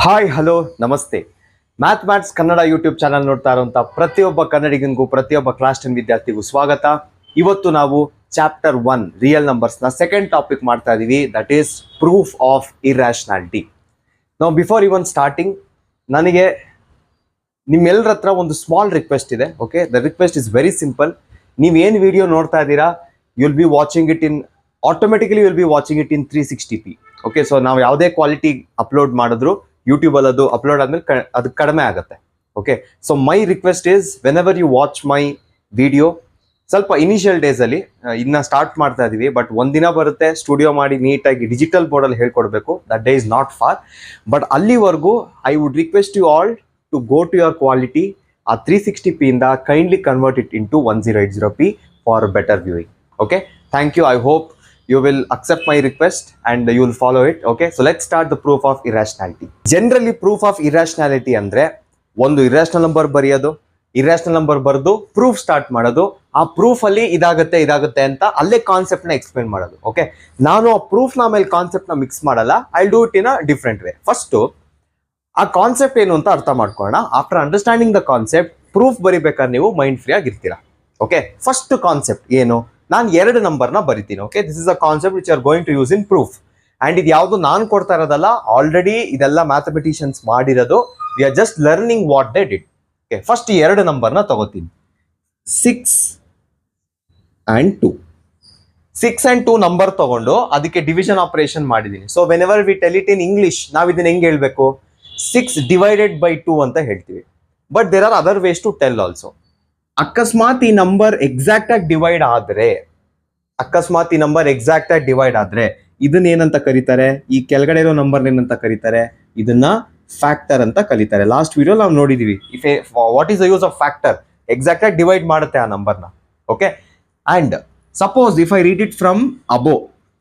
Hi hello ನಮಸ್ತೆ. Maths Kannada YouTube channel ನೋಡ್ತಾ ಇರುವಂಥ ಪ್ರತಿಯೊಬ್ಬ ಕನ್ನಡಿಗನಿಗೂ ಪ್ರತಿಯೊಬ್ಬ ಕ್ಲಾಸ್ 10 ವಿದ್ಯಾರ್ಥಿಗೂ ಸ್ವಾಗತ. ಇವತ್ತು ನಾವು ಚಾಪ್ಟರ್ 1 ರಿಯಲ್ ನಂಬರ್ಸ್ನ ಸೆಕೆಂಡ್ ಟಾಪಿಕ್ ಮಾಡ್ತಾ ಇದ್ದೀವಿ, ದಟ್ ಈಸ್ ಪ್ರೂಫ್ ಆಫ್ ಇರ್ಯಾಷನಾಲಿಟಿ. ನಾವು ಬಿಫೋರ್ ಇವನ್ ಸ್ಟಾರ್ಟಿಂಗ್ ನನಗೆ ನಿಮ್ಮೆಲ್ಲರ ಹತ್ರ ಒಂದು ಸ್ಮಾಲ್ ರಿಕ್ವೆಸ್ಟ್ ಇದೆ. Okay, the request is very simple. ನೀವೇನು ವಿಡಿಯೋ ನೋಡ್ತಾ ಇದ್ದೀರಾ, you'll be watching it in automatically will be watching it in 360p. Okay, so ನಾವು ಯಾವುದೇ ಕ್ವಾಲಿಟಿ ಅಪ್ಲೋಡ್ ಮಾಡಿದ್ರು ಯೂಟ್ಯೂಬಲ್ಲಿ ಅದು ಅಪ್ಲೋಡ್ ಆದ್ಮೇಲೆ ಅದು ಕಡಿಮೆ ಆಗುತ್ತೆ. Okay, so my request is whenever you watch my video, ಸ್ವಲ್ಪ ಇನಿಷಿಯಲ್ ಡೇಸಲ್ಲಿ ಇನ್ನ ಸ್ಟಾರ್ಟ್ ಮಾಡ್ತಾ ಇದೀವಿ, ಬಟ್ ಒಂದಿನ ಬರುತ್ತೆ ಸ್ಟುಡಿಯೋ ಮಾಡಿ ನೀಟಾಗಿ ಡಿಜಿಟಲ್ ಬೋರ್ಡಲ್ಲಿ ಹೇಳ್ಕೊಡ್ಬೇಕು. That day is not far, but ಅಲ್ಲಿವರೆಗೂ I would request you all to go to your quality. ಆ 360p ಇಂದ kindly convert it into 1080p for better viewing. Okay, thank you. I hope you will accept my request and you will follow it. Okay, so let's start the proof of irrationality. Generally proof of irrationality ಅಂದ್ರೆ ಒಂದು irrational number ಬರೆಯೋದು, irrational number ಬರೆದು proof start ಮಾಡೋದು, ಆ proof ಅಲ್ಲಿ ಇದಾಗುತ್ತೆ ಅಂತ ಅಲ್ಲೇ ಕಾನ್ಸೆಪ್ಟ್ ನ ಎಕ್ಸ್ಪ್ಲೇನ್ ಮಾಡೋದು. ಓಕೆ, ನಾನು ಆ ಪ್ರೂಫ್ ನ ಮೇಲೆ ಕಾನ್ಸೆಪ್ಟ್ ನ ಮಿಕ್ಸ್ ಮಾಡಲ್ಲ. I do it in a different way. First ಆ ಕಾನ್ಸೆಪ್ಟ್ ಏನು ಅಂತ ಅರ್ಥ ಮಾಡ್ಕೊಳ್ಳೋಣ. After understanding the concept, proof ಬರಿಬೇಕಾದ್ರೆ ನೀವು ಮೈಂಡ್ ಫ್ರೀ ಆಗಿರ್ತೀರಾ. ಓಕೆ, ಫಸ್ಟ್ ಕಾನ್ಸೆಪ್ಟ್ ಏನು, ನಾನು 2 ನಂಬರ್ನ ಬರಿತೀನಿ. Okay, this is a concept which are going to use in proof. And ಇದು ಯಾವುದು ನಾನು ಕೊಡ್ತಾ ಇರೋದಲ್ಲ, ಆಲ್ರೆಡಿ ಇದೆಲ್ಲ ಮ್ಯಾಥಮೆಟಿಷಿಯನ್ಸ್ ಮಾಡಿರೋದು. We are just learning what they did. Okay, first 2 ನಂಬರ್ನ ತಗೋತೀನಿ, 6 and 2. 6 and 2 ನಂಬರ್ ತಗೊಂಡು ಅದಕ್ಕೆ ಡಿವಿಷನ್ ಆಪರೇಷನ್ ಮಾಡಿದ್ದೀನಿ. So when ever we tell it in English, ನಾವು ಇದನ್ನ ಹೆಂಗೆ ಹೇಳ್ಬೇಕು, 6 divided by 2 ಅಂತ ಹೇಳ್ತೀವಿ. But there are other ways to tell also. ಅಕಸ್ಮಾತ್ ಈ ನಂಬರ್ ಎಕ್ಸಾಕ್ಟ್ ಆಗಿ ಡಿವೈಡ್ ಆದ್ರೆ ಇದನ್ನ ಏನಂತ ಕರೀತಾರೆ, ಈ ಕೆಳಗಡೆ ಇರೋ ನಂಬರ್ ಏನಂತ ಕರೀತಾರೆ, ಇದನ್ನ ಫ್ಯಾಕ್ಟರ್ ಅಂತ ಕರೀತಾರೆ. ಲಾಸ್ಟ್ ವಿಡಿಯೋ ನಾವು ನೋಡಿದೀವಿ what is the use of factor. Exact ಆಗಿ ಡಿವೈಡ್ ಮಾಡುತ್ತೆ ಆ ನಂಬರ್ನ. Okay, and suppose if I read it from above,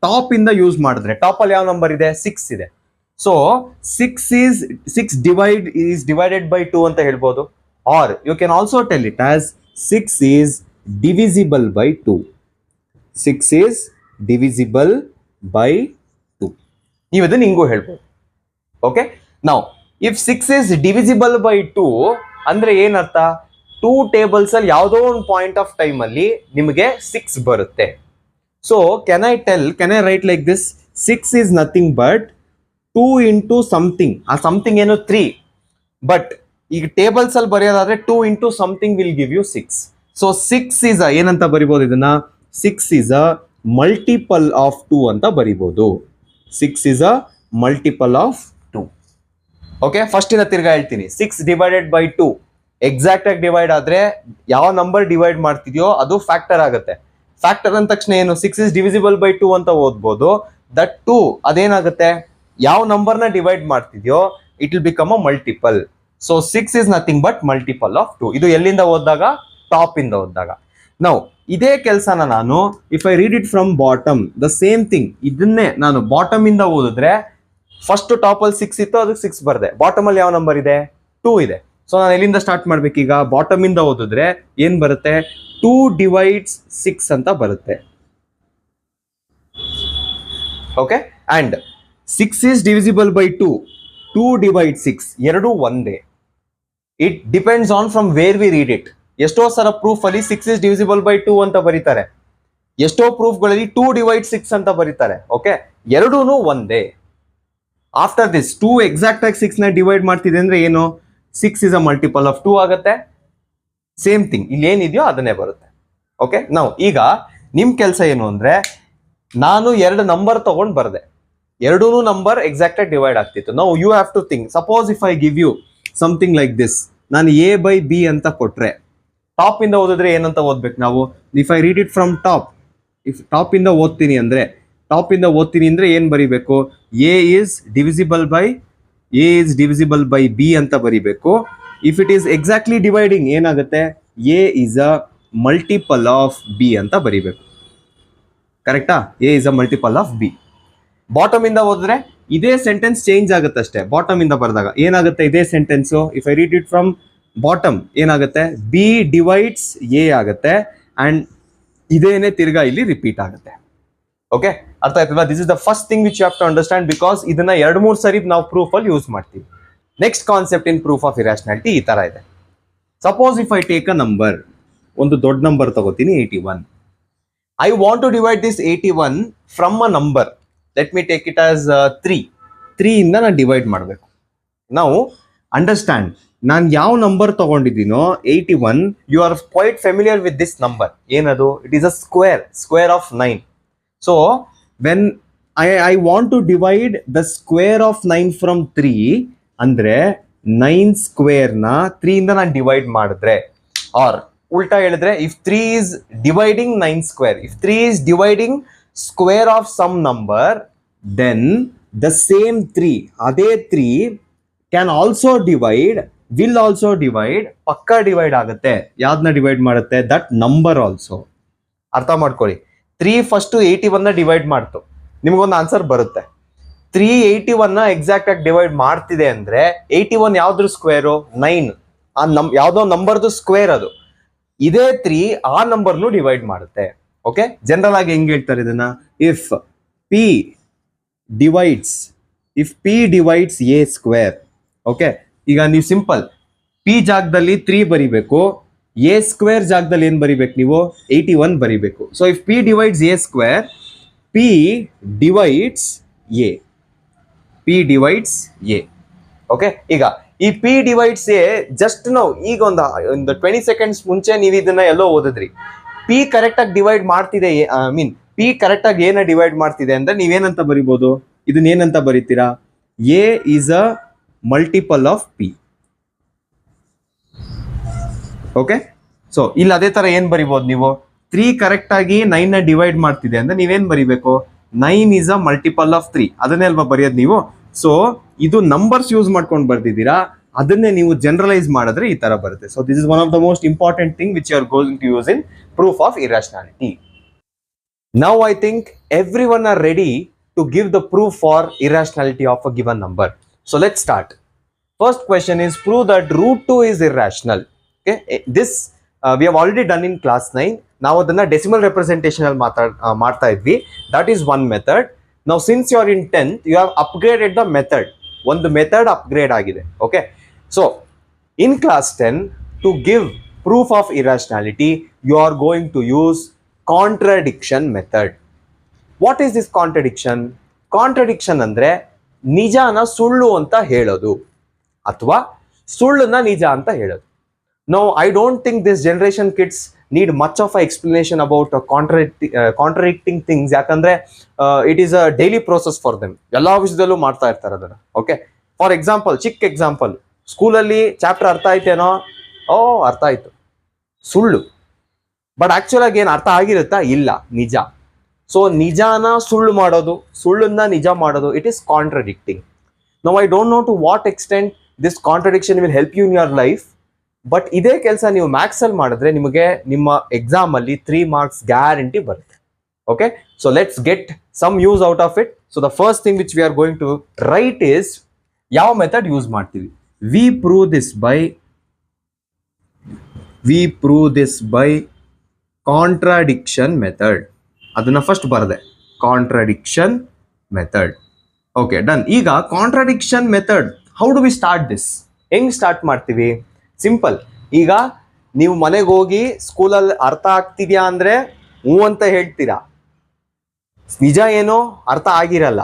top ಇಂದ ಯೂಸ್ ಮಾಡಿದ್ರೆ, ಟಾಪ್ ಅಲ್ಲಿ ಯಾವ ನಂಬರ್ ಇದೆ, 6 ಇದೆ. ಸೊ 6 divided by 2 ಅಂತ ಹೇಳ್ಬೋದು. Or you can also tell it as 6 is divisible by 2. 6 is divisible by 2. ನೀವು ಇದನ್ನ ಹಿಂಗೂ ಹೇಳ್ಬೋದು. ಓಕೆ, ನಾವು ಇಫ್ 6 is divisible by 2 ಅಂದ್ರೆ ಏನರ್ಥ, 2 ಟೇಬಲ್ಸ್ ಅಲ್ಲಿ ಯಾವುದೋ ಒಂದು ಪಾಯಿಂಟ್ ಆಫ್ ಟೈಮ್ ಅಲ್ಲಿ ನಿಮಗೆ 6 ಬರುತ್ತೆ. So can I right like this, 6 is nothing but 2 into something. ಆ ಸಮಥಿಂಗ್ ಏನು 3, ಬಟ್ ಈಗ ಟೇಬಲ್ಸ್ ಅಲ್ಲಿ ಬರೆಯೋದಾದ್ರೆ 2 into something will give you 6. So 6 is ಏನಂತ ಬರಿಬಹುದು ಇದನ್ನ, 6 is a multiple of 2 ಅಂತ ಬರಿಬಹುದು. 6 is a multiple of 2. Okay, first ಇನ್ನ ತಿರ್ಗಾ ಹೇಳ್ತೀನಿ, 6 divided by 2 ಎಕ್ಸಾಕ್ಟ್ ಆಗಿ ಡಿವೈಡ್ ಆದ್ರೆ ಯಾವ ನಂಬರ್ ಡಿವೈಡ್ ಮಾಡ್ತಿದ್ಯೋ ಅದು ಫ್ಯಾಕ್ಟರ್ ಆಗುತ್ತೆ. ಫ್ಯಾಕ್ಟರ್ ಅಂದ ತಕ್ಷಣ ಏನು, 6 is divisible by 2 ಅಂತ ಓದ್ಬೋದು. ದಟ್ 2 ಅದೇನಾಗುತ್ತೆ, ಯಾವ ನಂಬರ್ನ ಡಿವೈಡ್ ಮಾಡ್ತಿದ್ಯೋ it will become a multiple. So 6 is nothing but multiple of 2. ಇದು ಎಲ್ಲಿಂದ ಓದಿದಾಗ, ಟಾಪ್ ಇಂದ ಓದಿದಾಗ. ನಾವು ಇದೇ ಕೆಲಸನ ನಾನು if I read it from bottom, the same thing. ಇದನ್ನೇ ನಾನು ಬಾಟಮ್ ಇಂದ ಓದಿದ್ರೆ, ಫಸ್ಟ್ ಟಾಪ್ ಅಲ್ಲಿ 6 ಇತ್ತು, ಅದಕ್ಕೆ 6 ಬರ್ದೆ. ಬಾಟಮ್ ಅಲ್ಲಿ ಯಾವ ನಂಬರ್ ಇದೆ, 2 ಇದೆ. ಸೊ ನಾನು ಎಲ್ಲಿಂದ ಸ್ಟಾರ್ಟ್ ಮಾಡ್ಬೇಕೀಗ, ಬಾಟಮ್ ಇಂದ ಓದಿದ್ರೆ ಏನ್ ಬರುತ್ತೆ, 2 divides 6 ಅಂತ ಬರುತ್ತೆ. Okay, and 6 is divisible by 2. 2 divides 6, ಎರಡು ಒಂದೇ. It depends on from where we read it. ಎಷ್ಟೋ ಸಲ ಪ್ರೂಫ್ ಅಲ್ಲಿ 6 is divisible by 2 ಅಂತ ಬರೀತಾರೆ, ಎಷ್ಟೋ ಪ್ರೂಫ್ಗಳಲ್ಲಿ 2 divides 6 ಅಂತ ಬರೀತಾರೆ. ಓಕೆ, ಎರಡೂ ಒಂದೇ. ಆಫ್ಟರ್ ದಿಸ್ 2 ಎಕ್ಸಾಕ್ಟ್ ಆಗಿ 6 ನ ಡಿವೈಡ್ ಮಾಡ್ತಿದೆ ಅಂದ್ರೆ ಏನು, 6 is a multiple of 2 ಆಗುತ್ತೆ. ಸೇಮ್ ಥಿಂಗ್ ಇಲ್ಲಿ ಏನಿದೆಯೋ ಅದನ್ನೇ ಬರುತ್ತೆ. ಓಕೆ, ನಾವು ಈಗ ನಿಮ್ ಕೆಲಸ ಏನು ಅಂದ್ರೆ, ನಾನು 2 ನಂಬರ್ ತಗೊಂಡ್ ಬರ್ದೆ, ಎರಡೂ ನಂಬರ್ ಎಕ್ಸಾಕ್ಟ್ ಆಗಿ ಡಿವೈಡ್ ಆಗ್ತಿತ್ತು. ನಾವು you have to think, suppose if I give you something like this, ನಾನು A/B ಅಂತ ಕೊಟ್ರೆ, ಟಾಪ್ ಇಂದ ಓದಿದ್ರೆ ಏನಂತ ಓದ್ಬೇಕು ನಾವು, if I read it from top, if top ಇಂದ ಓದ್ತೀನಿ ಅಂದ್ರೆ ಏನ್ ಬರಿಬೇಕು, A is divisible by B ಅಂತ ಬರಿಬೇಕು. If it is exactly dividing ಏನಾಗುತ್ತೆ, A is a multiple of B ಅಂತ ಬರಿಬೇಕು. ಕರೆಕ್ಟಾ, A is a multiple of B. Bottom ಇಂದ ಓದಿದ್ರೆ ಇದೇ ಸೆಂಟೆನ್ಸ್ ಚೇಂಜ್ ಆಗುತ್ತೆ ಅಷ್ಟೇ. ಬಾಟಮ್ ಇಂದ ಬರೆದಾಗ ಏನಾಗುತ್ತೆ, ಇದೇ sentence if I read it from bottom ಏನಾಗುತ್ತೆ, B divides A ಆಗುತ್ತೆ, ಅಂಡ್ ಇದೇನೆ ತಿರ್ಗಾ ಇಲ್ಲಿ ರಿಪೀಟ್ ಆಗುತ್ತೆ. ಓಕೆ, ಅರ್ಥ ಆಯ್ತಲ್ವಾ? This is the first thing which you have to understand, because ಇದನ್ನ 2-3 ಸರಿ ನಾವು ಪ್ರೂಫ್ ಅಲ್ಲಿ ಯೂಸ್ ಮಾಡ್ತೀವಿ. Next concept in proof of irrationality ಈ ತರ ಇದೆ. Suppose if I take a number, ಒಂದು ದೊಡ್ಡ ನಂಬರ್ ತಗೋತೀನಿ 81. I want to divide this 81 from a number. Let me take it as 3. 3 ಇಂದ ನಾನು ಡಿವೈಡ್ ಮಾಡಬೇಕು. ನಾವು ಅಂಡರ್ಸ್ಟ್ಯಾಂಡ್, ನಾನು ಯಾವ ನಂಬರ್ ತಗೊಂಡಿದ್ದೀನೋ 81, you are quite familiar with this number. ಏನದು? It is a square of 9. So when I want to divide the square of 9 from 3 ಅಂದ್ರೆ 9 ಸ್ಕ್ವೇರ್ನ 3 ಇಂದ ನಾನು ಡಿವೈಡ್ ಮಾಡಿದ್ರೆ, ಆರ್ ಉಲ್ಟಾ ಹೇಳಿದ್ರೆ, if 3 is dividing 9 square, if 3 is dividing square of some number, then the same 3, ಅದೇ 3 can also divide, will also divide, ಪಕ್ಕ divide ಆಗುತ್ತೆ. ಯಾವ್ದನ್ನ ಡಿವೈಡ್ ಮಾಡುತ್ತೆ? That number also. ಅರ್ಥ ಮಾಡ್ಕೊಳ್ಳಿ. 3 ಫಸ್ಟ್ 81 ನ ಡಿವೈಡ್ ಮಾಡ್ತು, ನಿಮ್ಗೊಂದು ಆನ್ಸರ್ ಬರುತ್ತೆ. 381 ನ ಎಕ್ಸಾಕ್ಟ್ ಆಗಿ ಡಿವೈಡ್ ಮಾಡ್ತಿದೆ ಅಂದ್ರೆ 81 ಯಾವ್ದ್ರ ಸ್ಕ್ವೇರು? 9. ಯಾವ್ದೋ ನಂಬರ್ದು ಸ್ಕ್ವೇರ್ ಅದು. ಇದೇ 3 ಆ ನಂಬರ್ನು ಡಿವೈಡ್ ಮಾಡುತ್ತೆ. ಓಕೆ, ಜನರಲ್ ಆಗಿ ಹೆಂಗ್ ಹೇಳ್ತಾರೆ ಇದನ್ನ? If P divides A square. Okay, ಈಗ ನೀವು ಸಿಂಪಲ್ ಪಿ ಜಾಗದಲ್ಲಿ 3 ಬರಿಬೇಕು, ಎ ಸ್ಕ್ವೇರ್ ಜಾಗದಲ್ಲಿ ಏನ್ ಬರಿಬೇಕು ನೀವು? 81 ಬರಿಬೇಕು. So if P divides A square, P divides A. Okay, ಈಗ ಈ ಪಿ ಡಿವೈಡ್ಸ್ ಎ ಜಸ್ಟ್ ನಾವು ಈಗ ಒಂದು 20 ಸೆಕೆಂಡ್ಸ್ ಮುಂಚೆ ನೀವು ಇದನ್ನ ಎಲ್ಲೋ ಓದಿದ್ರಿ. ಪಿ ಕರೆಕ್ಟ್ ಆಗಿ ಡಿವೈಡ್ ಮಾಡ್ತಿದೆ, ಪಿ ಕರೆಕ್ಟ್ ಆಗಿ ಏನ ಡಿವೈಡ್ ಮಾಡ್ತಿದೆ ಅಂದ್ರೆ ನೀವೇನಂತ ಬರಿಬೋದು? ಇದನ್ನ ಏನಂತ ಬರೀತೀರಾ? A is a multiple of P. Okay, so ಇಲ್ಲಿ ಅದೇ ತರ ಏನ್ ಬರಿಬೋದು ನೀವು? 3 ಕರೆಕ್ಟ್ ಆಗಿ 9 ನ ಡಿವೈಡ್ ಮಾಡ್ತಿದೆ ಅಂದ್ರೆ ನೀವೇನ್ ಬರಿಬೇಕು? 9 ಈಸ್ ಅ ಮಲ್ಟಿಪಲ್ ಆಫ್ 3. ಅದನ್ನೇ ಅಲ್ವಾ ಬರೆಯೋದು ನೀವು? ಸೊ ಇದು ನಂಬರ್ಸ್ ಯೂಸ್ ಮಾಡ್ಕೊಂಡು ಬರ್ದಿದ್ದೀರಾ, ಅದನ್ನೇ ನೀವು ಜನರಲೈಸ್ ಮಾಡಿದ್ರೆ ಈ ತರ ಬರುತ್ತೆ. So this is one of the most important thing which you are going to use in proof of irrationality. Now I think everyone are ready to give the proof for irrationality of a given number. So let's start. First question is, prove that root 2 is irrational. Okay, this we have already done in class 9. Now adana decimal representation ಅಲ್ಲಿ ಮಾಡ್ತಾ ಇದ್ವಿ. That is one method. Now since you are in 10th, you have upgraded the method. ಒಂದು method upgrade ಆಗಿದೆ. Okay, so in class 10, to give proof of irrationality, you are going to use contradiction method. What is this contradiction? Contradiction ಅಂದ್ರೆ ನಿಜಾನ ಸುಳ್ಳು ಅಂತ ಹೇಳೋದು ಅಥವಾ ಸುಳ್ಳನ್ನ ನಿಜ ಅಂತ ಹೇಳೋದು. Now I don't think this generation kids need much of a explanation about contradicting things, ಯಾಕಂದ್ರೆ it is a daily process for them. ಎಲ್ಲಾ ವಿಷಯದಲ್ಲೂ ಮಾಡ್ತಾ ಇರ್ತಾರೆ ಅದನ್ನ. ಓಕೆ, ಫಾರ್ ಎಕ್ಸಾಂಪಲ್, ಚಿಕ್ಕ ಎಕ್ಸಾಂಪಲ್, ಸ್ಕೂಲಲ್ಲಿ ಚಾಪ್ಟರ್ ಅರ್ಥ ಆಯ್ತೇನೋ? ಅರ್ಥ ಆಯ್ತು, ಸುಳ್ಳು. ಬಟ್ ಆಕ್ಚುಲ್ ಆಗಿ ಏನು ಅರ್ಥ ಆಗಿರುತ್ತಾ? ಇಲ್ಲ, ನಿಜ. ಸೊ ನಿಜಾನ ಸುಳ್ಳು ಮಾಡೋದು, ಸುಳ್ಳನ್ನ ನಿಜ ಮಾಡೋದು, it is contradicting. Now I don't know to what extent this contradiction will help you in your life. But ಇದೇ ಕೆಲಸ ನೀವು ಮ್ಯಾಥ್ಸ್ ಅಲ್ಲಿ ಮಾಡಿದ್ರೆ ನಿಮಗೆ ನಿಮ್ಮ ಎಕ್ಸಾಮ್ ಅಲ್ಲಿ 3 ಮಾರ್ಕ್ಸ್ ಗ್ಯಾರಂಟಿ ಬರುತ್ತೆ. Okay, so let's get some use out of it. So the first thing which we are going to write is, ಯಾವ ಮೆಥಡ್ ಯೂಸ್ ಮಾಡ್ತೀವಿ? We prove this by contradiction method. ಅದನ್ನ first ಬರದೆ, contradiction method. Okay, done. ಈಗ contradiction method, how do we start this? ಹೆಂಗ್ start ಮಾಡ್ತೀವಿ? Simple. ಈಗ ನೀವು ಮನೆಗೆ ಹೋಗಿ ಸ್ಕೂಲಲ್ಲಿ ಅರ್ಥ ಆಗ್ತಿದ್ಯಾ ಅಂದ್ರೆ ಹ್ಞೂ ಅಂತ ಹೇಳ್ತೀರಾ. ನಿಜ ಏನೋ ಅರ್ಥ ಆಗಿರಲ್ಲ.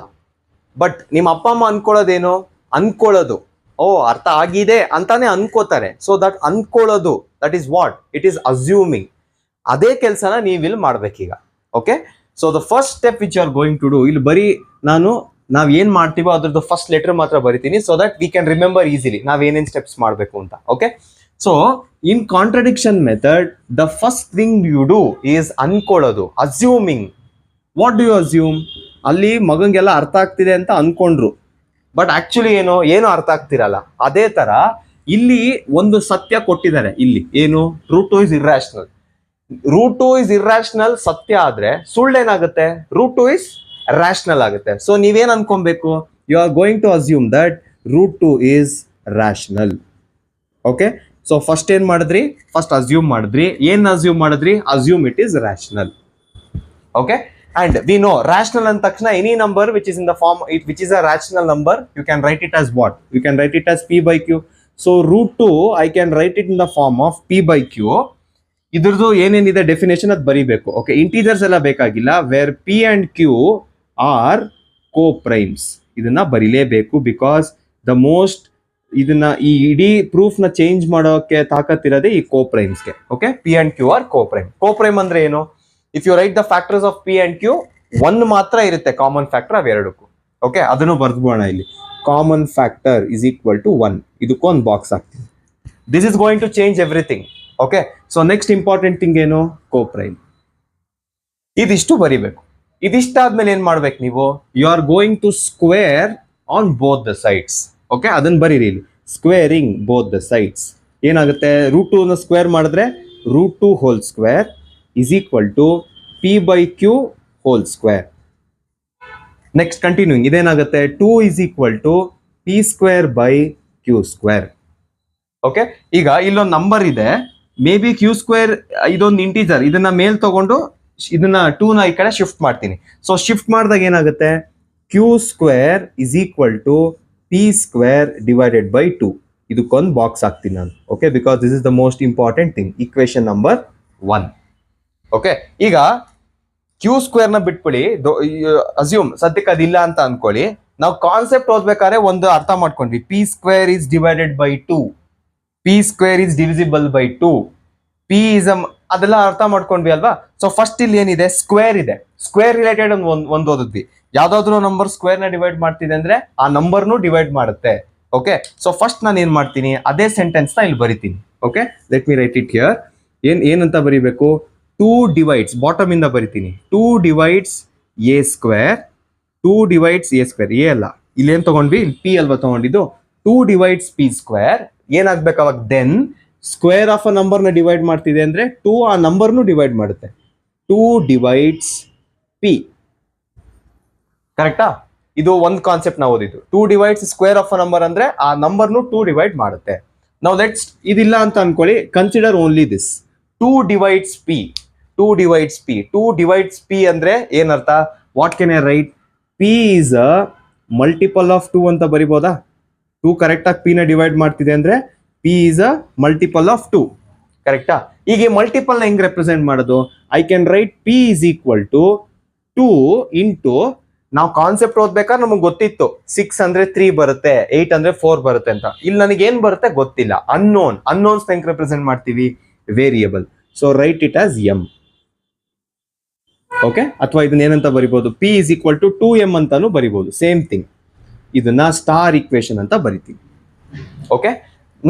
ಬಟ್ ನಿಮ್ಮ ಅಪ್ಪ ಅಮ್ಮ ಅನ್ಕೊಳ್ಳೋದೇನೋ? ಅನ್ಕೊಳ್ಳೋದು ಅರ್ಥ ಆಗಿದೆ ಅಂತಾನೆ ಅನ್ಕೋತಾರೆ. ಸೊ ದಟ್ ಅನ್ಕೊಳ್ಳೋದು, that is what? It is assuming. ಅದೇ ಕೆಲಸನ ನೀವಿಲ್ಲಿ ಮಾಡ್ಬೇಕೀಗ. Okay, so the first step which you are going to do, ಇಲ್ಲಿ ಬರೀ ನಾವ್ ಏನ್ ಮಾಡ್ತೀವೋ ಅದ್ರದ್ದು ಫಸ್ಟ್ ಲೆಟರ್ ಮಾತ್ರ ಬರಿತೀನಿ, so that we can remember easily ನಾವ್ ಏನೇನ್ ಸ್ಟೆಪ್ಸ್ ಮಾಡಬೇಕು ಅಂತ. Okay, so in contradiction method, the first thing you do is ಅನ್ಕೊಳ್ಳೋದು, assuming. What do you assume? ಅಲ್ಲಿ ಮಗಂಗೆಲ್ಲ ಅರ್ಥ ಆಗ್ತಿದೆ ಅಂತ ಅನ್ಕೊಂಡ್ರು, ಬಟ್ ಆಕ್ಚುಲಿ ಏನು ಅರ್ಥ ಆಗ್ತಿರಲ್ಲ. ಅದೇ ತರ ಇಲ್ಲಿ ಒಂದು ಸತ್ಯ ಕೊಟ್ಟಿದ್ದಾರೆ. ಇಲ್ಲಿ ಏನು? Root 2 is irrational. Root 2 is irrational ಸತ್ಯ ಆದ್ರೆ ಸುಳ್ಳೇನಾಗುತ್ತೆ? ರೂಟ್ 2 ಇಸ್ ರಾಷನಲ್ ಆಗುತ್ತೆ. ಸೊ ನೀವೇನ್ ಅನ್ಕೊಬೇಕು? You are going to assume that root 2 is rational. Okay, so first ಏನ್ ಮಾಡಿದ್ರಿ? ಫಸ್ಟ್ ಅಸ್ಯೂಮ್ ಮಾಡಿದ್ರಿ. ಏನ್ ಅಸ್ಯೂಮ್ ಮಾಡಿದ್ರಿ? Assume it is rational. Okay, And we know rational and takshana any number which is in the form which is a rational number, you can write it as what? You can write it as p by q. So root 2 I can write it in the form of p by q. ಇದ್ರದ್ದು ಏನೇನಿದೆ definition ಅದು ಬರಿಬೇಕು. Okay, integers ಎಲ್ಲ ಬೇಕಾಗಿಲ್ಲ. Where P and Q are co primes, ಇದನ್ನ ಬರಿಲೇಬೇಕು. Because the most ಇದನ್ನ ಈ ಇಡೀ ಪ್ರೂಫ್ ನ ಚೇಂಜ್ ಮಾಡೋಕೆ ತಾಕತ್ತಿರೋದೇ ಈ ಕೋ ಪ್ರೈಮ್ಸ್ಗೆ. Okay, P and Q are coprime. Coprime ಅಂದ್ರೆ ಏನು? If you write the factors of P and Q, one ಮಾತ್ರ ಇರುತ್ತೆ ಕಾಮನ್ ಫ್ಯಾಕ್ಟರ್ ಅವೆರಡಕ್ಕೂ. ಓಕೆ, ಅದನ್ನು ಬರ್ದ್ಬೋಣ ಇಲ್ಲಿ. Common factor is equal to 1. ಇದಕ್ಕೊಂದು ಬಾಕ್ಸ್ ಹಾಕ್ತೀನಿ. This is going to change everything. Okay, so next important thing ಏನು? Coprime. ಇದಿಷ್ಟು ಬರಿಬೇಕು. ಇದಿಷ್ಟಾದ್ಮೇಲೆ ಏನ್ ಮಾಡ್ಬೇಕು ನೀವು? You are going to square on both the sides. Okay, ಅದನ್ನ ಬರೀರಿ ಇಲ್ಲಿ. ಸ್ಕ್ವೇರಿಂಗ್ ಬೋತ್ ದ ಸೈಡ್ಸ್ ಏನಾಗುತ್ತೆ? ರೂಟ್ 2 ನ ಸ್ಕ್ವೇರ್ ಮಾಡಿದ್ರೆ root 2 whole square is equal to p by q whole square. Next continuing, ಇದೇನಾಗುತ್ತೆ? 2 is equal to p square by q square. Okay, ಈಗ ಇಲ್ಲೊಂದು number ಇದೆ, may be q square ಇದೊಂದು integer, ಇದನ್ನ ಮೇಲ್ ತಗೊಂಡು ಇದನ್ನ 2 ನ ಈ ಕಡೆ ಶಿಫ್ಟ್ ಮಾಡ್ತೀನಿ. ಸೊ ಶಿಫ್ಟ್ ಮಾಡಿದಾಗ ಏನಾಗುತ್ತೆ? q square is equal to p square divided by 2. ಇದಕ್ಕೊಂದು ಬಾಕ್ಸ್ ಹಾಕ್ತೀನಿ ನಾನು. Okay, because this is the most important thing. Equation number 1. Okay, ಈಗ ಕ್ಯೂ ಸ್ಕ್ವೇರ್ ನ ಬಿಟ್ಬಿಡಿ, ಅಸ್ಯೂಮ್ ಸದ್ಯಕ್ಕೆ ಅದಿಲ್ಲ ಅಂತ ಅನ್ಕೊಳ್ಳಿ. ನಾವು ಕಾನ್ಸೆಪ್ಟ್ ಓದ್ಬೇಕಾದ್ರೆ ಒಂದು ಅರ್ಥ ಮಾಡ್ಕೊಂಡ್ವಿ. P square is divided by 2, P square is divisible by 2, P is ಅದೆಲ್ಲ ಅರ್ಥ ಮಾಡ್ಕೊಂಡ್ವಿ ಅಲ್ವಾ? ಸೊ ಫಸ್ಟ್ ಇಲ್ಲಿ ಏನಿದೆ? ಸ್ಕ್ವೇರ್ ಇದೆ. ಸ್ಕ್ವೇರ್ ರಿಲೇಟೆಡ್ ಒಂದು ಓದಿದ್ವಿ. ಯಾವ್ದಾದ್ರು ನಂಬರ್ ಸ್ಕ್ವೇರ್ ನ ಡಿವೈಡ್ ಮಾಡ್ತಿದೆ ಅಂದ್ರೆ ಆ ನಂಬರ್ನು ಡಿವೈಡ್ ಮಾಡುತ್ತೆ. ಓಕೆ, ಸೊ ಫಸ್ಟ್ ನಾನು ಏನ್ ಮಾಡ್ತೀನಿ? ಅದೇ ಸೆಂಟೆನ್ಸ್ ನ ಇಲ್ಲಿ ಬರಿತೀನಿ. Okay, let me right it here. ಏನಂತ ಬರಿಬೇಕು? 2 divides, ಬಾಟಮ್ ಇಂದ ಬರಿತೀನಿ. 2 divides a square, 2 divides a square. A ಅಲ್ಲ, ಇಲ್ಲಿ ಏನ್ ತಗೊಂಡ್ವಿ? ಪಿ ಅಲ್ವಾ ತಗೊಂಡಿದ್ದು? 2 divides p square. ಏನಾಗ್ಬೇಕು ಅವಾಗ? Then square of a number ನ ಡಿವೈಡ್ ಮಾಡ್ತಿದೆ ಅಂದ್ರೆ 2 ಆ ನಂಬರ್ನು ಡಿವೈಡ್ ಮಾಡುತ್ತೆ. 2 divides p. ಕರೆಕ್ಟಾ? ಇದು ಒಂದು ಕಾನ್ಸೆಪ್ಟ್ ನಾವು ಓದಿದ್ದು. 2 divides square of a number ಅಂದ್ರೆ ಆ ನಂಬರ್ನು 2 ಡಿವೈಡ್ ಮಾಡುತ್ತೆ. ನಾವು ಲೆಟ್ಸ್ ಇದಿಲ್ಲ ಅಂತ ಅನ್ಕೊಳ್ಳಿ. Consider only this. 2 divides p. 2 divides p. 2 divides p ಅಂದ್ರೆ ಏನರ್ಥ? What can I right? p is a multiple of 2 ಅಂತ ಬರಿಬೋದಾ? 2 ಕರೆಕ್ಟ್ ಆಗಿ p ನ ಡಿವೈಡ್ ಮಾಡ್ತಿದೆ ಅಂದ್ರೆ p is a multiple of 2. ಕರೆಕ್ಟಾ? ಈಗ ಮಲ್ಟಿಪಲ್ ನ ಹೆಂಗ್ ರೆಪ್ರೆಸೆಂಟ್ ಮಾಡೋದು? I can write p is equal to 2 into, ನಾವು ಕಾನ್ಸೆಪ್ಟ್ ಓದ್ಬೇಕಾದ್ರೆ ನಮಗೆ ಗೊತ್ತಿತ್ತು 6 ಅಂದ್ರೆ 3 ಬರುತ್ತೆ, 8 ಅಂದ್ರೆ 4 ಬರುತ್ತೆ ಅಂತ. ಇಲ್ಲಿ ನನಗೆ ಏನ್ ಬರುತ್ತೆ ಗೊತ್ತಿಲ್ಲ. ಅನ್ನೋನ್ಸ್ ಹೆಂಗ್ ರೆಪ್ರೆಸೆಂಟ್ ಮಾಡ್ತೀವಿ? Variable. So right it as m. Okay, ಅಥವಾ ಇದನ್ನ ಏನಂತ ಬರಿಬಹುದು? p is equal to 2m ಅಂತಾನು ಬರಿಬಹುದು. Same thing. ಇದನ್ನ ಸ್ಟಾರ್ ಈಕ್ವೇಶನ್ ಅಂತ ಬರಿತೀವಿ. ಓಕೆ,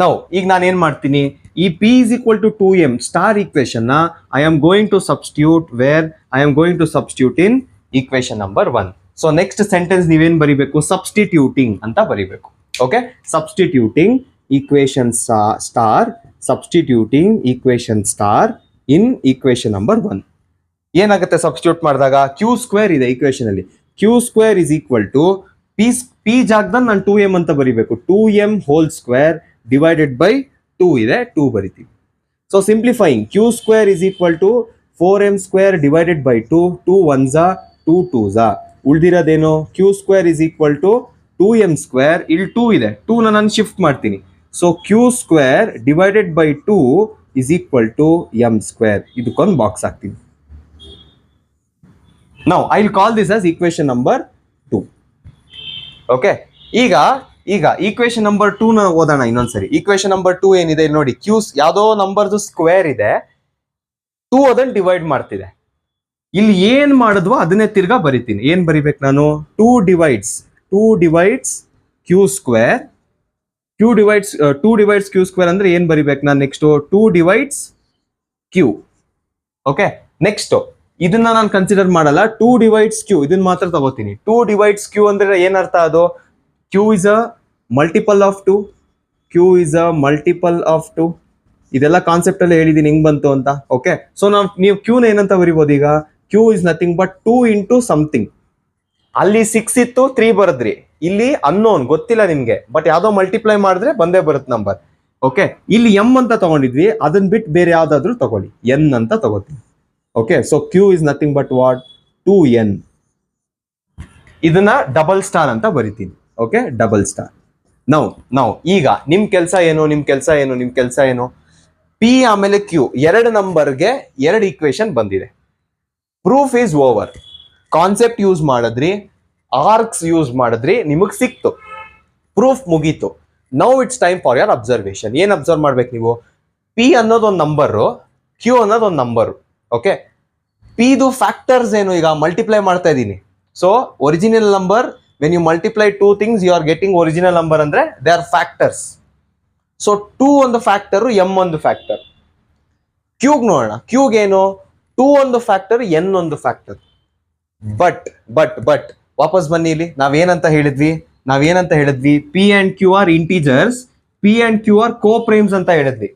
ನೌ ಈಗ ನಾನು ಏನ್ ಮಾಡ್ತೀನಿ? ಈ p is equal to 2m star equation ನ I am going to substitute where I am going to substitute in equation number 1. So next sentence ನೀವೇನ್ ಬರಿಬೇಕು? ಸಬ್ಸ್ಟಿಟ್ಯೂಟಿಂಗ್ ಅಂತ ಬರಿಬೇಕು. Okay, substituting equation star, substituting equation star in equation number 1. ಏನಾಗುತ್ತೆ substitute ಮಾಡಿದಾಗ? Q square ಇದೆ equation ಅಲ್ಲಿ. Q square is equal to P ಜಾಗದಲ್ಲಿ ನಾನು 2m ಅಂತ ಬರಿಬೇಕು. 2m whole square divided by 2 ಇದೆ, 2 ಬರಿತೀವಿ. So simplifying, Q square is equal to 4m square divided by 2. 2 1s 2 2s. ಉಳಿದಿರೋದೇನು? Q square is equal to 2m square. ಇಲ್ಲಿ 2 ಇದೆ, 2 ನಾನು ಶಿಫ್ಟ್ ಮಾಡ್ತೀನಿ. So Q square divided by 2 is equal to m square. ಇದಕ್ಕೊಂದು box ಹಾಕ್ತೀನಿ. Now I will call this as equation number 2. Okay, ಈಗ equation number 2 ನ ಓದೋಣ ಇನ್ನೊಂದ್ಸರಿ. equation number 2 ಏನಿದೆ ನೋಡಿ, ಕ್ಯೂಸ್ ಯಾವ್ದೋ ನಂಬರ್ದು ಸ್ಕ್ವೇರ್ ಇದೆ, 2 ಅದನ್ನ ಡಿವೈಡ್ ಮಾಡ್ತಿದೆ. ಇಲ್ಲಿ ಏನ್ ಮಾಡಿದ್ವೋ ಅದನ್ನೇ ತಿರ್ಗಾ ಬರಿತೀನಿ. ಏನ್ ಬರಿಬೇಕು ನಾನು? 2 divides q square. 2 divides q square ಅಂದ್ರೆ ಏನ್ ಬರಿಬೇಕು ನಾನು? Next 2 divides q. Okay, next ಇದನ್ನ ನಾನು ಕನ್ಸಿಡರ್ ಮಾಡಲ್ಲ. 2 divides q ಇದನ್ನ ಮಾತ್ರ ತಗೋತೀನಿ. 2 divides q ಅಂದ್ರೆ ಏನರ್ಥ ಅದು? q is a multiple of 2. q is a multiple of 2. ಇದೆಲ್ಲ ಕಾನ್ಸೆಪ್ಟ್ ಅಲ್ಲಿ ಹೇಳಿದೀನಿ ಹೆಂಗ್ ಬಂತು ಅಂತ. ಓಕೆ, ಸೊ ನೀವು q ನ ಏನಂತ ಬರಿಬಹುದು ಈಗ? q is nothing but 2 into something. ಅಲ್ಲಿ 6 ಇತ್ತು, 3 ಬರದ್ರಿ. ಇಲ್ಲಿ ಅನ್ನೋನ್ ಗೊತ್ತಿಲ್ಲ ನಿಮ್ಗೆ, ಬಟ್ ಯಾವ್ದೋ ಮಲ್ಟಿಪ್ಲೈ ಮಾಡಿದ್ರೆ ಬಂದೇ ಬರುತ್ತೆ ನಂಬರ್. ಓಕೆ, ಇಲ್ಲಿ m ಅಂತ ತಗೊಂಡಿದ್ವಿ, ಅದನ್ನ ಬಿಟ್ಟು ಬೇರೆ ಯಾವ್ದಾದ್ರು ತಗೊಳ್ಳಿ, n ಅಂತ ತಗೋತೀನಿ. Okay, so q is nothing but what? 2n. ಇದನ್ನ ಡಬಲ್ ಸ್ಟಾರ್ ಅಂತ ಬರಿತೀನಿ. Okay, double star. ನಾವು ಈಗ ನಿಮ್ ಕೆಲಸ ಏನು, ಪಿ ಆಮೇಲೆ ಕ್ಯೂ ಎರಡು ನಂಬರ್ಗೆ ಎರಡು ಈಕ್ವೇಶನ್ ಬಂದಿದೆ. Proof is over. Concept use ಮಾಡಿದ್ರಿ, ಆರ್ಕ್ಸ್ ಯೂಸ್ ಮಾಡಿದ್ರಿ, ನಿಮಗ್ ಸಿಕ್ತು, ಪ್ರೂಫ್ ಮುಗೀತು. Now it's time for your observation. ಏನ್ ಅಬ್ಸರ್ವ್ ಮಾಡ್ಬೇಕು ನೀವು? ಪಿ ಅನ್ನೋದೊಂದು ನಂಬರು, ಕ್ಯೂ ಅನ್ನೋದೊಂದು ನಂಬರು. ಓಕೆ, ಪಿದು ಫ್ಯಾಕ್ಟರ್ಸ್ ಏನು? ಈಗ ಮಲ್ಟಿಪ್ಲೈ ಮಾಡ್ತಾ ಇದ್ದೀನಿ. So original number, when you multiply two things you are getting original number ಅಂದ್ರೆ ದೇ ಆರ್ ಫ್ಯಾಕ್ಟರ್ಸ್. ಸೊ 2 ಒಂದು ಫ್ಯಾಕ್ಟರ್, ಎಂ ಒಂದು ಫ್ಯಾಕ್ಟರ್. ಕ್ಯೂಗ್ ನೋಡೋಣ. ಕ್ಯೂಗ್ ಏನು? 2 ಒಂದು ಫ್ಯಾಕ್ಟರ್, ಎನ್ ಒಂದು ಫ್ಯಾಕ್ಟರ್. ಬಟ್ ವಾಪಸ್ ಬನ್ನಿ. ಇಲ್ಲಿ ನಾವೇನಂತ ಹೇಳಿದ್ವಿ? P and Q are integers, P and Q are co primes ಅಂತ ಹೇಳಿದ್ವಿ.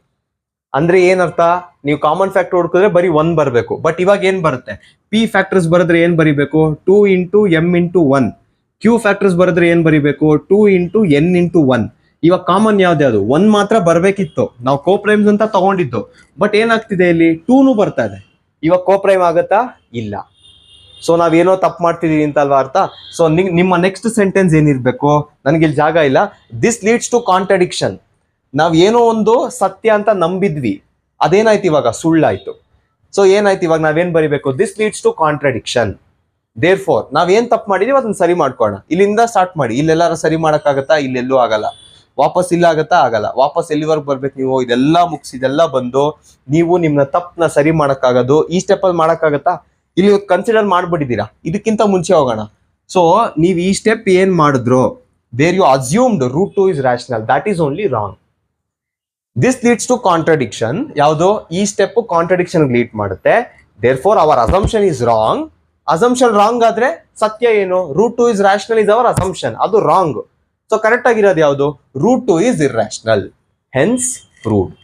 ಅಂದ್ರೆ ಏನರ್ಥ? ನೀವು ಕಾಮನ್ ಫ್ಯಾಕ್ಟರ್ ಹುಡುಕಿದ್ರೆ ಬರೀ 1 ಬರಬೇಕು. ಬಟ್ ಇವಾಗ ಏನ್ ಬರುತ್ತೆ? ಪಿ ಫ್ಯಾಕ್ಟರ್ಸ್ ಬರೆದ್ರೆ ಏನ್ ಬರಿಬೇಕು? 2 into M into 1. Q factors ಬರೆದ್ರೆ ಏನ್ ಬರಿಬೇಕು? 2 ಇಂಟು ಎನ್ ಇಂಟು 1. ಇವಾಗ ಕಾಮನ್ ಯಾವ್ದು? 1 ಮಾತ್ರ ಬರ್ಬೇಕಿತ್ತು. ನಾವು ಕೋ ಪ್ರೈಮ್ಸ್ ಅಂತ ತಗೊಂಡಿದ್ದು. ಬಟ್ ಏನಾಗ್ತಿದೆ ಇಲ್ಲಿ? 2 ಬರ್ತಾ ಇದೆ. ಇವಾಗ ಕೋ ಪ್ರೈಮ್ ಆಗತ್ತಾ? ಇಲ್ಲ. ಸೊ ನಾವೇನೋ ತಪ್ಪು ಮಾಡ್ತಿದೀವಿ ಅಂತ ಅಲ್ವಾ ಅರ್ಥ? ಸೊ ನಿಮ್ಮ ನೆಕ್ಸ್ಟ್ ಸೆಂಟೆನ್ಸ್ ಏನಿರ್ಬೇಕು? ನನಗೆ ಇಲ್ಲಿ ಜಾಗ ಇಲ್ಲ. This leads to contradiction. ನಾವ್ ಏನೋ ಒಂದು ಸತ್ಯ ಅಂತ ನಂಬಿದ್ವಿ, ಅದೇನಾಯ್ತು ಇವಾಗ? ಸುಳ್ಳಾಯ್ತು. ಸೊ ಏನಾಯ್ತು ಇವಾಗ? ನಾವೇನ್ ಬರಿಬೇಕು? This leads to contradiction. Therefore ನಾವೇನ್ ತಪ್ಪು ಮಾಡಿದೀವಿ ಅದನ್ನ ಸರಿ ಮಾಡ್ಕೋಣ. ಇಲ್ಲಿಂದ ಸ್ಟಾರ್ಟ್ ಮಾಡಿ. ಇಲ್ಲೆಲ್ಲಾರು ಸರಿ ಮಾಡಕ್ಕಾಗತ್ತಾ? ಇಲ್ಲೆಲ್ಲೂ ಆಗಲ್ಲ. ವಾಪಸ್ ಇಲ್ಲ ಆಗತ್ತಾ? ಆಗಲ್ಲ. ವಾಪಸ್ ಎಲ್ಲಿವರೆಗೂ ಬರ್ಬೇಕು ನೀವು? ಇದೆಲ್ಲ ಮುಗಿಸಿ ಇದೆಲ್ಲ ಬಂದು ನೀವು ನಿಮ್ನ ತಪ್ಪನ್ನ ಸರಿ ಮಾಡಕ್ಕಾಗೋದು ಈ ಸ್ಟೆಪ್ ಅಲ್ಲಿ ಮಾಡಕ್ಕಾಗತ್ತಾ? ಇಲ್ಲಿ ಕನ್ಸಿಡರ್ ಮಾಡ್ಬಿಟ್ಟಿದ್ದೀರಾ. ಇದಕ್ಕಿಂತ ಮುಂಚೆ ಹೋಗೋಣ. ಸೊ ನೀವು ಈ ಸ್ಟೆಪ್ ಏನ್ ಮಾಡಿದ್ರು, there you assumed root 2 is rational. That is only wrong. This leads to contradiction. ಯಾವುದು? ಈ ಸ್ಟೆಪ್ ಕಾಂಟ್ರಡಿಕ್ಷನ್ ಲೀಡ್ ಮಾಡುತ್ತೆ. Therefore our assumption is wrong. Assumption wrong ಆದ್ರೆ ಸತ್ಯ ಏನು? Root 2 is rational is our assumption. ಅದು wrong. So correct ಆಗಿರೋದು ಯಾವುದು? Root 2 is irrational. Hence proved.